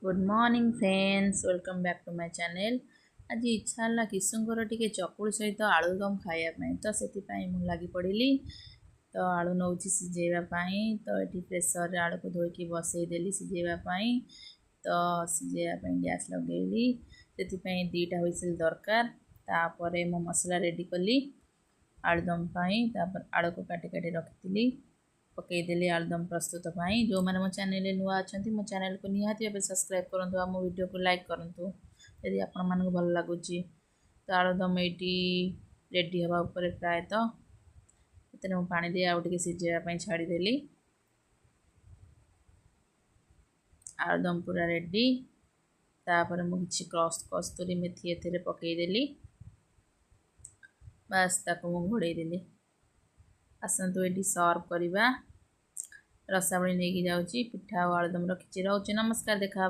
Good morning friends, welcome back to my channel. आज इच्छा है किशुंकर टी चकुड़ी सहित आलुदम खायापी तो से लगी पड़ी। तो आलू नौ सिझेवाई तो ये प्रेसर आलू को धोईकी बसईदेली सिझेवाई। तो सिझेवाई गैस लगेली से दीटा हुइसिल दरकार। तापर मो मसला रेडी कली आलुदम आलू को काटी काटी रखी पकईदेली आलुदम प्रस्तुत पाई। जो मैंने मो चैनल नुआ अच्छा मो चैनल को निहाती भाव सब्सक्राइब करूँ आ मो वीडियो को लाइक करूँ यदि आपण मानक भल लगुच। तो आलुदम ये रेडी हवा उपर प्रायतः से पानी दे आउटे सिझेवाई छाड़देली। आलुदम पूरा रेडी। तापर मुझे कस्तूरी मेथी एथे पकईदेली। बास ताको मु घोड़ेदेली। आसतु ये सर्व करवा। रसावली नहीं जाऊँगी पिठा और आलुदम रखी। रोचे नमस्कार, देखा।